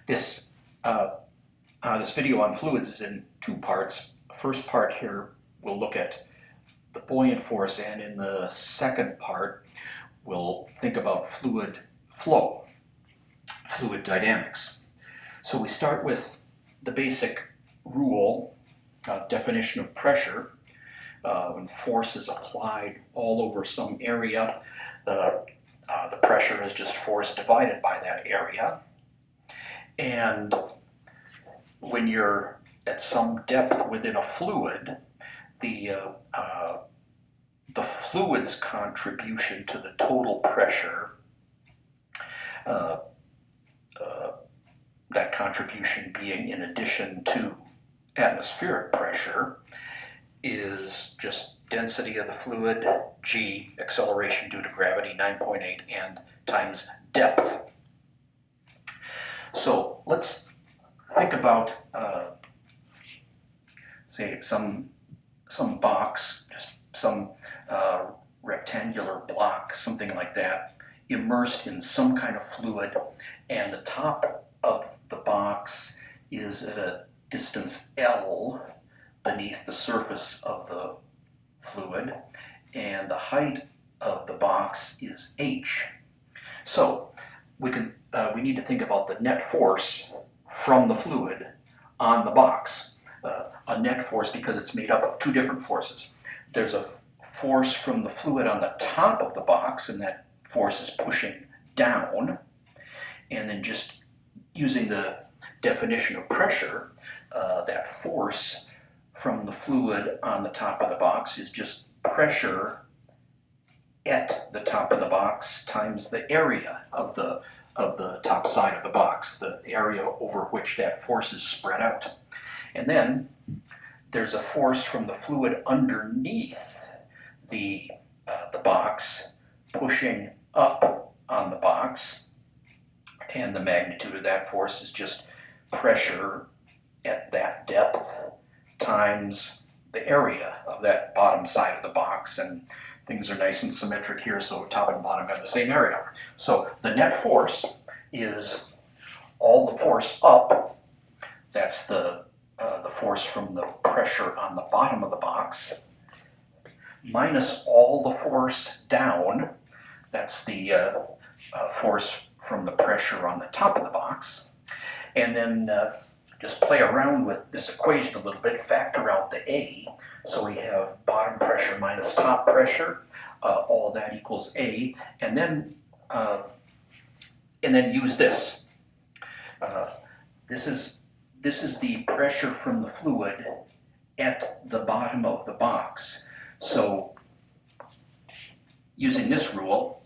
This, this video on fluids is in two parts. The first part here, we'll look at the buoyant force, and in the second part, we'll think about fluid flow, fluid dynamics. So we start with the basic rule, definition of pressure. When force is applied all over some area, the pressure is just force divided by that area. And when you're at some depth within a fluid, the fluid's contribution to the total pressure, that contribution being in addition to atmospheric pressure, is just density of the fluid, g, acceleration due to gravity, 9.8, and times depth. So let's think about, say, some box, just some rectangular block, something like that, immersed in some kind of fluid, and the top of the box is at a distance L beneath the surface of the fluid, and the height of the box is h. So we need to think about the net force from the fluid on the box. A net force because it's made up of two different forces. There's a force from the fluid on the top of the box, and that force is pushing down. And then just using the definition of pressure, that force from the fluid on the top of the box is just pressure at the top of the box times the area of the top side of the box, the area over which that force is spread out. And then there's a force from the fluid underneath the box pushing up on the box, and the magnitude of that force is just pressure at that depth times the area of that bottom side of the box. And things are nice and symmetric here, so top and bottom have the same area. So the net force is all the force up, that's the force from the pressure on the bottom of the box, minus all the force down, that's the force from the pressure on the top of the box. And then just play around with this equation a little bit, factor out the A. So we have bottom pressure minus top pressure, all of that equals A, and then use this. This is the pressure from the fluid at the bottom of the box. So using this rule,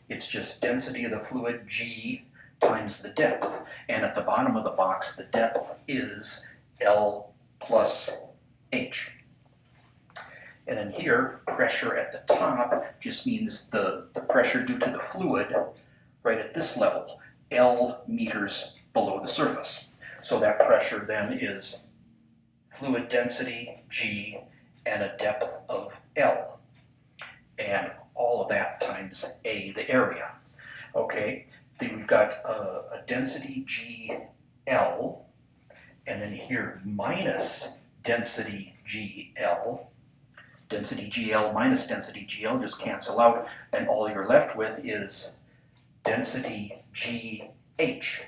it's just density of the fluid, g, times the depth. And at the bottom of the box, the depth is L plus h. And then here, pressure at the top just means the pressure due to the fluid right at this level, L meters below the surface. So that pressure then is fluid density, g, and a depth of L. And all of that times A, the area. Okay, then we've got a density GL, and then here minus density GL. Density GL minus density GL just cancel out, and all you're left with is density GH.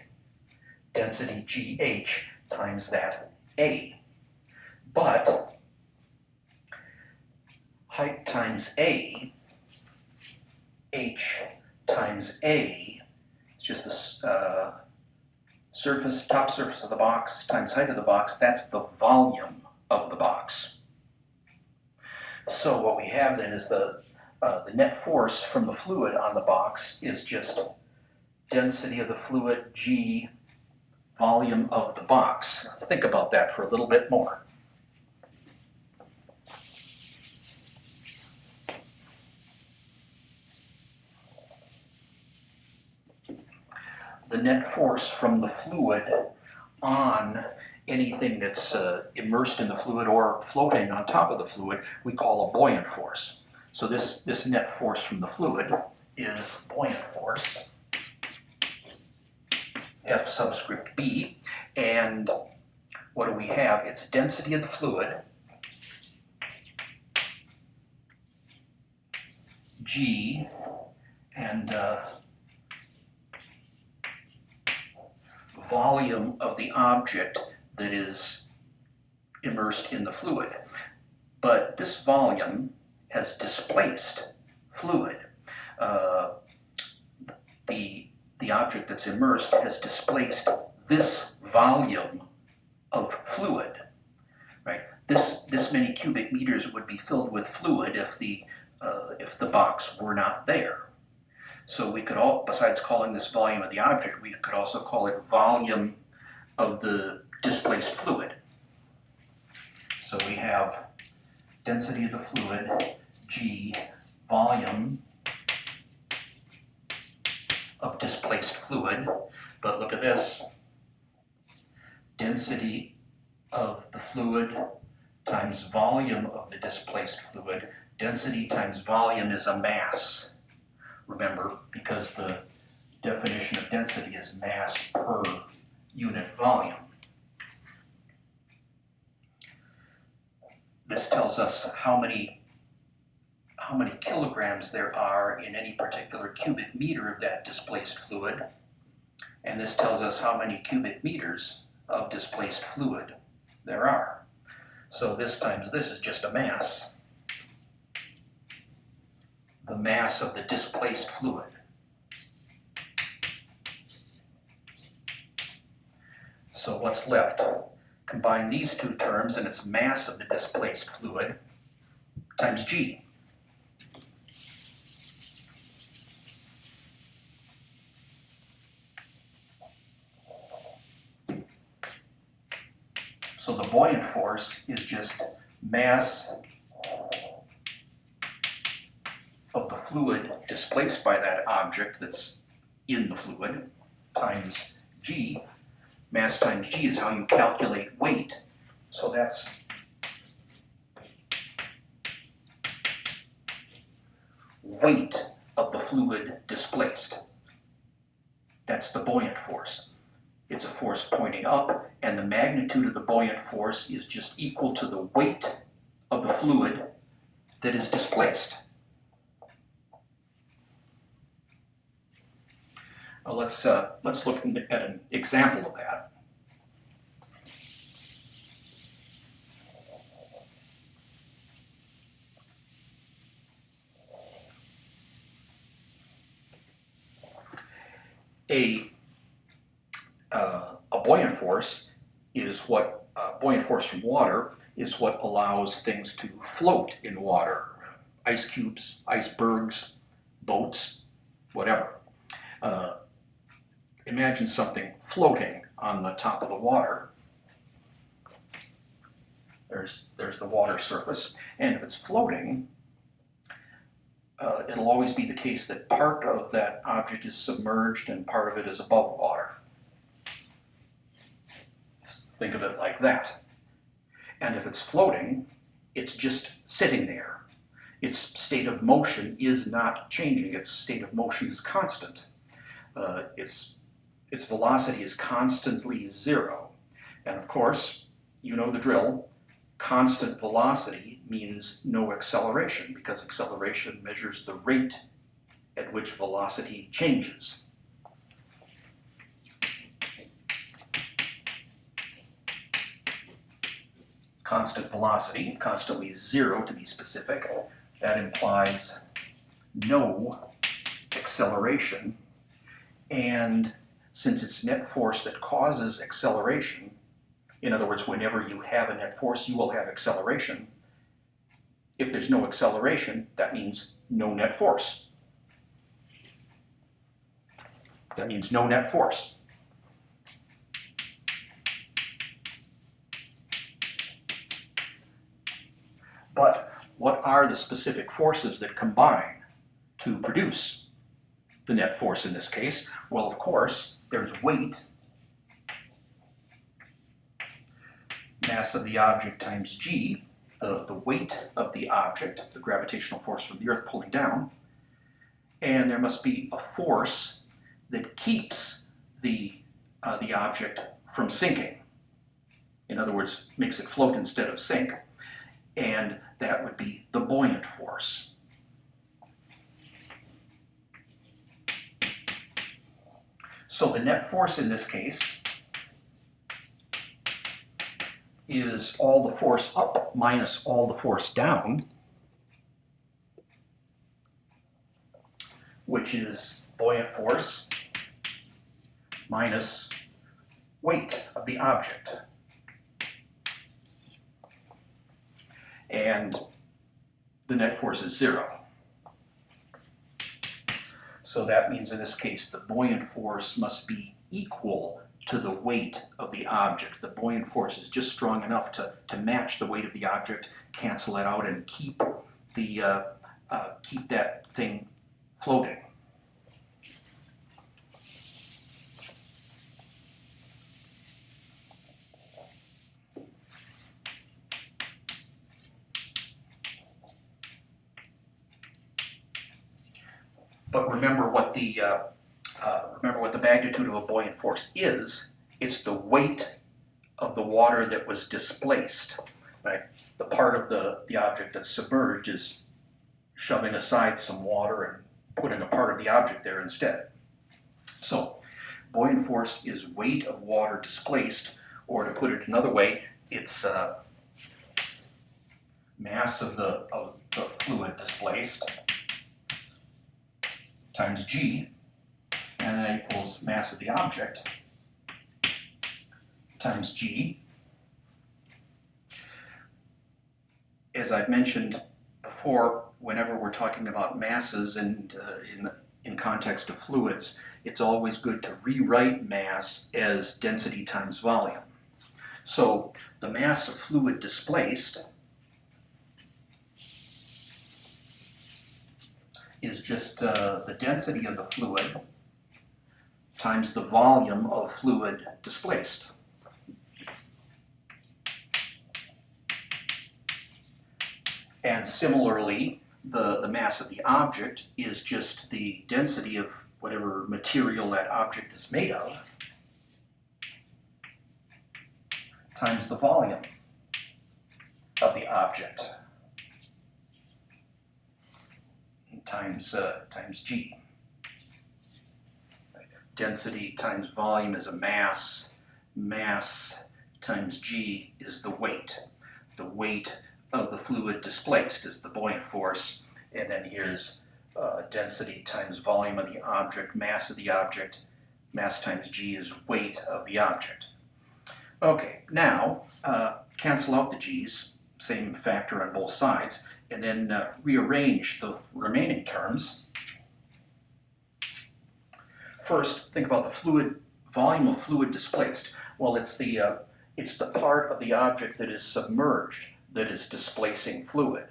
Density GH times that A. But height times A, H times A, it's just the top surface of the box times height of the box, that's the volume of the box. So what we have then is the net force from the fluid on the box is just density of the fluid, G, volume of the box. Let's think about that for a little bit more. The net force from the fluid on anything that's immersed in the fluid or floating on top of the fluid, we call a buoyant force. So this net force from the fluid is buoyant force, F subscript B. And what do we have? It's density of the fluid, G, and volume of the object that is immersed in the fluid. But this volume has displaced fluid. The object that's immersed has displaced this volume of fluid, right? This many cubic meters would be filled with fluid if the box were not there. So we could besides calling this volume of the object, we could also call it volume of the displaced fluid. So we have density of the fluid, G, volume of displaced fluid. But look at this. Density of the fluid times volume of the displaced fluid. Density times volume is a mass. Remember, because the definition of density is mass per unit volume. This tells us how many kilograms there are in any particular cubic meter of that displaced fluid. And this tells us how many cubic meters of displaced fluid there are. So this times this is just a mass. The mass of the displaced fluid. So what's left? Combine these two terms and it's mass of the displaced fluid times G. So the buoyant force is just mass of the fluid displaced by that object that's in the fluid times G. Mass times G is how you calculate weight. So that's weight of the fluid displaced. That's the buoyant force. It's a force pointing up, and the magnitude of the buoyant force is just equal to the weight of the fluid that is displaced. Well, let's look at an example of that. A buoyant force is what buoyant force from water is what allows things to float in water. Ice cubes, icebergs, boats, whatever. Imagine something floating on the top of the water. There's the water surface, and if it's floating, it'll always be the case that part of that object is submerged and part of it is above water. Think of it like that. And if it's floating, it's just sitting there. Its state of motion is not changing. Its state of motion is constant. Its velocity is constantly zero. And of course, you know the drill. Constant velocity means no acceleration, because acceleration measures the rate at which velocity changes. Constant velocity, constantly zero to be specific, that implies no acceleration. And since it's net force that causes acceleration, in other words, whenever you have a net force, you will have acceleration. If there's no acceleration, that means no net force. That means no net force. But what are the specific forces that combine to produce the net force in this case? Well, of course, there's weight, mass of the object times G, the weight of the object, the gravitational force from the Earth pulling down, and there must be a force that keeps the the object from sinking. In other words, makes it float instead of sink. And that would be the buoyant force. So the net force in this case is all the force up minus all the force down, which is buoyant force minus weight of the object. And the net force is 0. So that means in this case the buoyant force must be equal to the weight of the object. The buoyant force is just strong enough to match the weight of the object, cancel it out, and keep that thing floating. But remember what the magnitude of a buoyant force is. It's the weight of the water that was displaced. Right? The part of the object that's submerged is shoving aside some water and putting a part of the object there instead. So buoyant force is weight of water displaced, or to put it another way, it's mass of the fluid displaced times g, and that equals mass of the object times g. As I've mentioned before, whenever we're talking about masses and in context of fluids, it's always good to rewrite mass as density times volume. So the mass of fluid displaced is just the density of the fluid times the volume of fluid displaced. And similarly, the mass of the object is just the density of whatever material that object is made of times the volume of the object times g. Density times volume is a mass. Mass times g is the weight. The weight of the fluid displaced is the buoyant force. And then here's density times volume of the object, mass of the object. Mass times g is weight of the object. Okay, now cancel out the g's, same factor on both sides, and then rearrange the remaining terms. First, think about the volume of fluid displaced. Well, it's the part of the object that is submerged that is displacing fluid.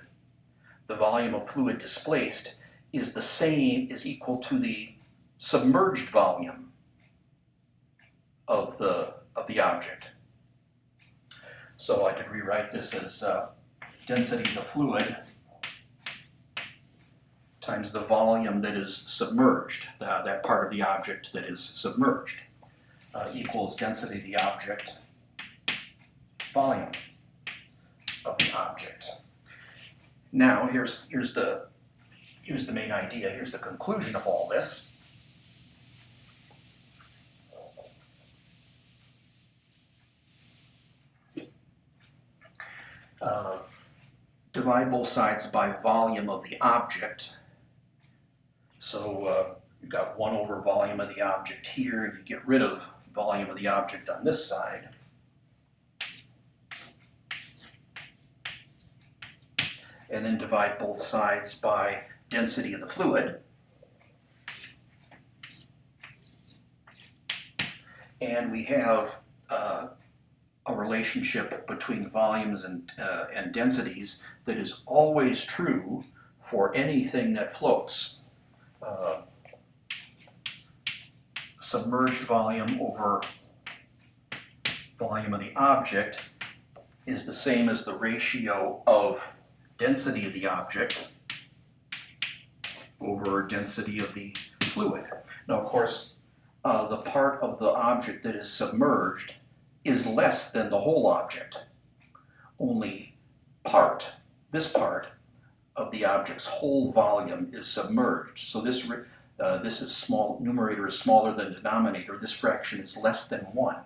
The volume of fluid displaced is equal to the submerged volume of the object. So I could rewrite this as density of the fluid times the volume that is submerged, that part of the object that is submerged, equals density of the object, volume of the object. Now here's the main idea. Here's the conclusion of all this. Divide both sides by volume of the object. So you've got 1 over volume of the object here, and you get rid of volume of the object on this side. And then divide both sides by density of the fluid. And we have a relationship between volumes and densities that is always true for anything that floats. Submerged volume over volume of the object is the same as the ratio of density of the object over density of the fluid. Now, of course, the part of the object that is submerged is less than the whole object. Only this part of the object's whole volume is submerged. So this is small, numerator is smaller than denominator. This fraction is less than 1,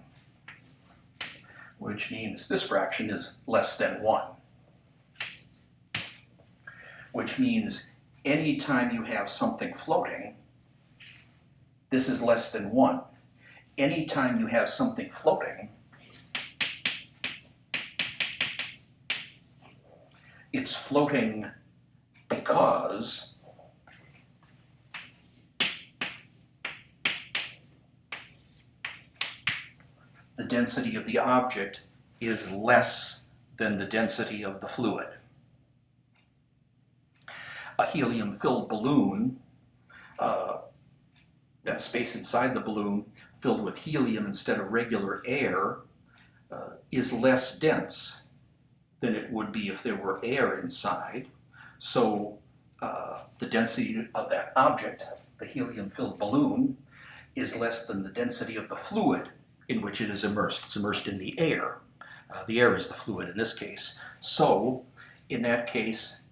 which means this fraction is less than 1. Which means anytime you have something floating, this is less than 1. Anytime you have something floating, it's floating because the density of the object is less than the density of the fluid. A helium-filled balloon, that space inside the balloon filled with helium instead of regular air, is less dense than it would be if there were air inside. So the density of that object, the helium-filled balloon, is less than the density of the fluid in which it is immersed. It's immersed in the air. The air is the fluid in this case. So in that case,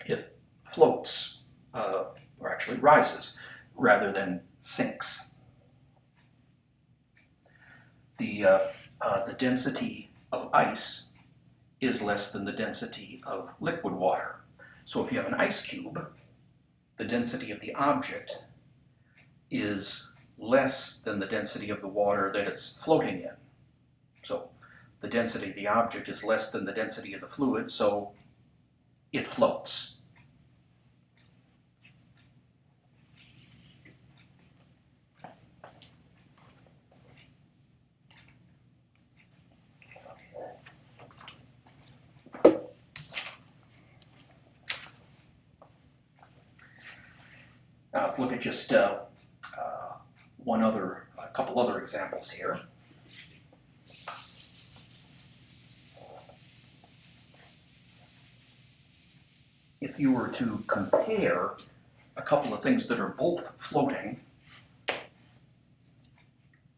it floats, or actually rises, rather than sinks. The density of ice is less than the density of liquid water. So if you have an ice cube, the density of the object is less than the density of the water that it's floating in. So the density of the object is less than the density of the fluid, so it floats. Now, look at just a couple other examples here. If you were to compare a couple of things that are both floating,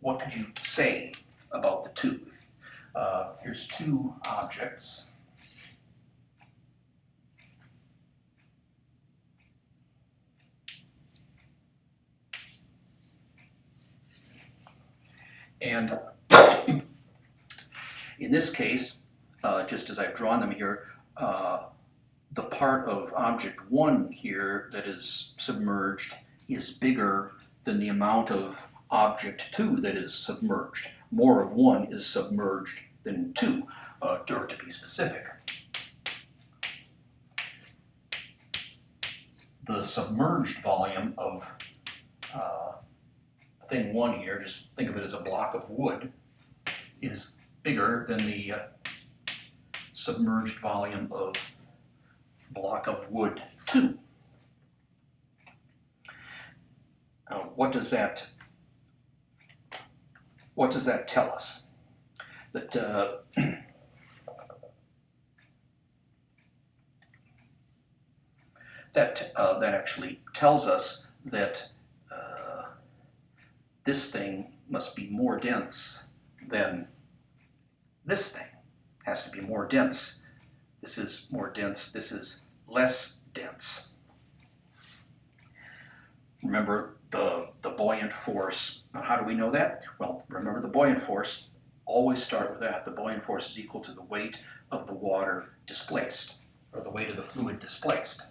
what could you say about the two? Here's two objects. And in this case, just as I've drawn them here, the part of object 1 here that is submerged is bigger than the amount of object 2 that is submerged. More of 1 is submerged than 2, or to be specific. The submerged volume of thing 1 here, just think of it as a block of wood, is bigger than the submerged volume of block of wood 2. What does that tell us? That that actually tells us that this thing must be more dense than this thing. Has to be more dense. This is more dense, this is less dense. Remember the buoyant force. How do we know that? Well, remember the buoyant force. Always start with that. The buoyant force is equal to the weight of the water displaced, or the weight of the fluid displaced.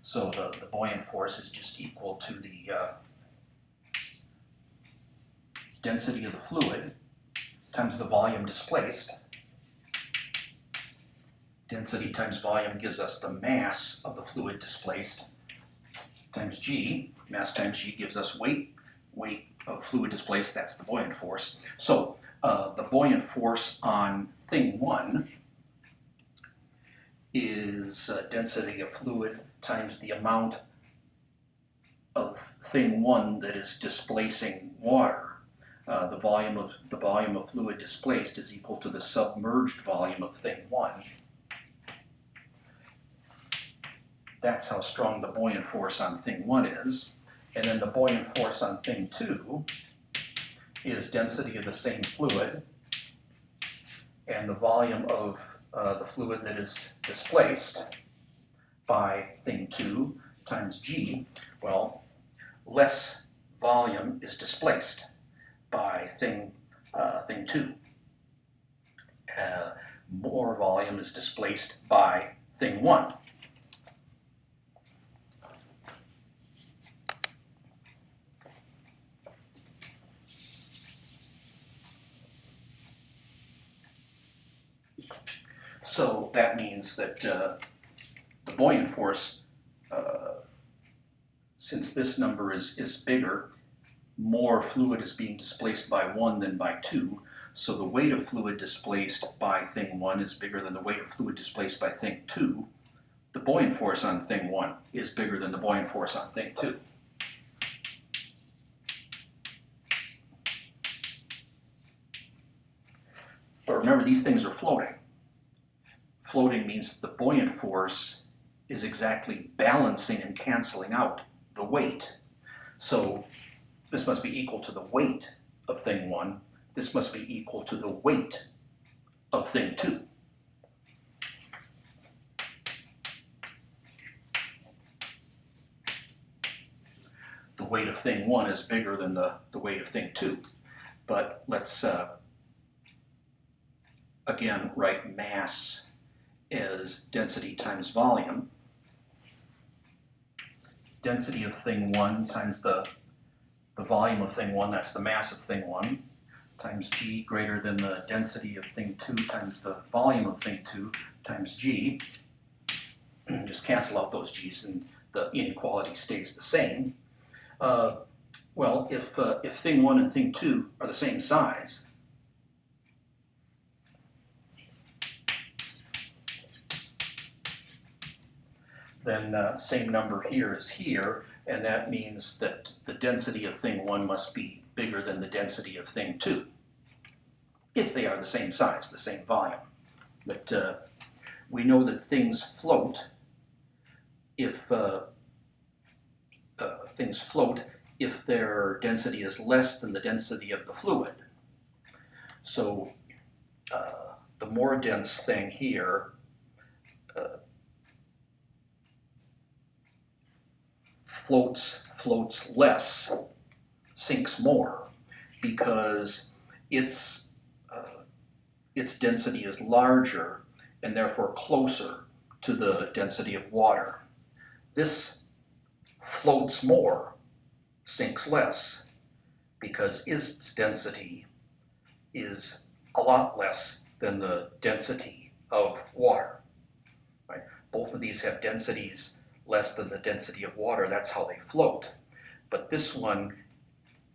So the buoyant force is just equal to the density of the fluid times the volume displaced. Density times volume gives us the mass of the fluid displaced times g. Mass times g gives us weight. Weight of fluid displaced, that's the buoyant force. So the buoyant force on thing 1 is density of fluid times the amount of thing 1 that is displacing water. The volume of fluid displaced is equal to the submerged volume of thing 1. That's how strong the buoyant force on thing 1 is. And then the buoyant force on thing 2 is density of the same fluid and the volume of the fluid that is displaced by thing 2 times g. Well, less volume is displaced by thing 2. More volume is displaced by thing 1. So that means that the buoyant force, since this number is bigger, more fluid is being displaced by 1 than by 2. So the weight of fluid displaced by thing 1 is bigger than the weight of fluid displaced by thing 2. The buoyant force on thing 1 is bigger than the buoyant force on thing 2. But remember, these things are floating. Floating means the buoyant force is exactly balancing and canceling out the weight. So this must be equal to the weight of thing 1. This must be equal to the weight of thing 2. The weight of thing 1 is bigger than the weight of thing 2. But let's again write mass as density times volume. Density of thing 1 times the volume of thing 1, that's the mass of thing 1, times g greater than the density of thing 2 times the volume of thing 2 times g. Just cancel out those g's and the inequality stays the same. Well, if thing 1 and thing 2 are the same size, then same number here is here, and that means that the density of thing 1 must be bigger than the density of thing 2, if they are the same size, the same volume. But we know that things float if their density is less than the density of the fluid. So the more dense thing here floats less, sinks more, because its density is larger and therefore closer to the density of water. This floats more, sinks less, because its density is a lot less than the density of water. Right? Both of these have densities less than the density of water. That's how they float. But this one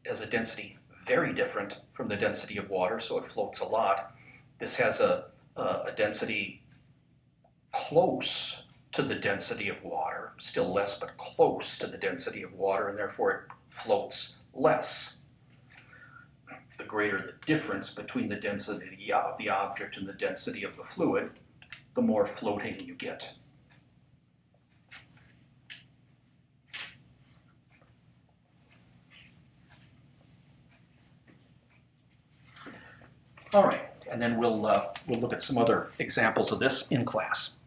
has a density very different from the density of water, so it floats a lot. This has a density close to the density of water, still less, but close to the density of water, and therefore it floats less. The greater the difference between the density of the object and the density of the fluid, the more floating you get. All right, and then we'll look at some other examples of this in class.